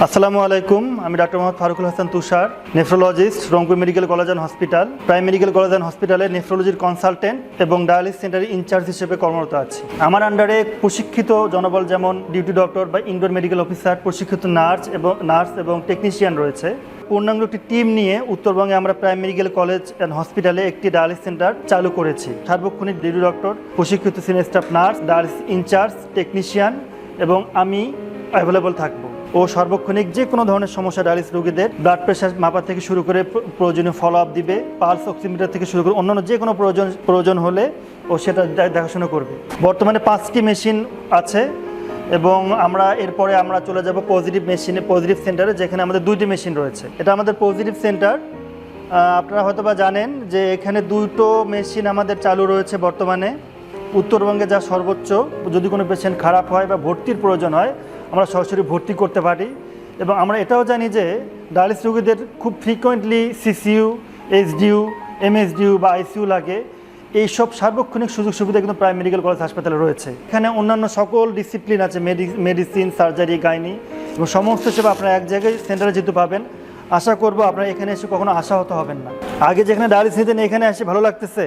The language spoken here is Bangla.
আসসালামু আলাইকুম, আমি doctor Mohammad Farukul Hasan Tushar, nephrologist, Rangpur medical college and hospital, prime medical college and হসপিটালে নেফ্রোলজির কনসালটেন্ট এবং ডায়ালিসিস সেন্টারের ইনচার্জ হিসেবে কর্মরত আছি। আমার আন্ডারে প্রশিক্ষিত জনবল যেমন ডিউটি ডক্টর বা ইনডোর মেডিকেল অফিসার, প্রশিক্ষিত নার্স এবং টেকনিশিয়ান রয়েছে। পূর্ণাঙ্গ একটি টিম নিয়ে উত্তরবঙ্গে আমরা প্রাইম মেডিকেল কলেজ অ্যান্ড হসপিটালে একটি ডায়ালিসিস সেন্টার চালু করেছি। সার্বক্ষণিক ডিউটি ডক্টর, প্রশিক্ষিত senior staff nurse, dialysis incharge, technician এবং আমি অ্যাভেলেবল থাকবো। ও সর্বক্ষণিক যে কোনো ধরনের সমস্যা ডায়ালিসিস রোগীদের ব্লাড প্রেশার মাপা থেকে শুরু করে প্রয়োজনীয় ফলো আপ দিবে, পালস অক্সিমিটার থেকে শুরু করে অন্যান্য যে কোনো প্রয়োজন হলে ও সেটা দেখাশোনা করবে। বর্তমানে 5টি মেশিন আছে এবং এরপরে আমরা চলে যাব পজিটিভ সেন্টারে, যেখানে আমাদের 2টি মেশিন রয়েছে। এটা আমাদের পজিটিভ সেন্টার। আপনারা হয়তো বা জানেন যে এখানে 2টো মেশিন আমাদের চালু রয়েছে বর্তমানে। উত্তরবঙ্গে যা সর্বোচ্চ, যদি কোনো পেশেন্ট খারাপ হয় বা ভর্তির প্রয়োজন হয় আমরা সরাসরি ভর্তি করতে পারি। এবং আমরা এটাও জানি যে ডায়ালিসিস রোগীদের খুব ফ্রিকোয়েন্টলি সিসিইউ, এইচডিইউ, এমএসডিইউ বা আইসিইউ লাগে। এইসব সার্বক্ষণিক সুযোগ সুবিধা কিন্তু প্রাইম মেডিকেল কলেজ হাসপাতালে রয়েছে। এখানে অন্যান্য সকল ডিসিপ্লিন আছে, মেডিসিন, সার্জারি, গাইনি এবং সমস্ত সেবা আপনারা এক জায়গায় সেন্টারে যেতে পাবেন। আশা করবো আপনারা এখানে এসে কখনো আশাহত হবেন না। আগে যেখানে ডায়ালিসিস নিতেন এখানে এসে ভালো লাগতেছে।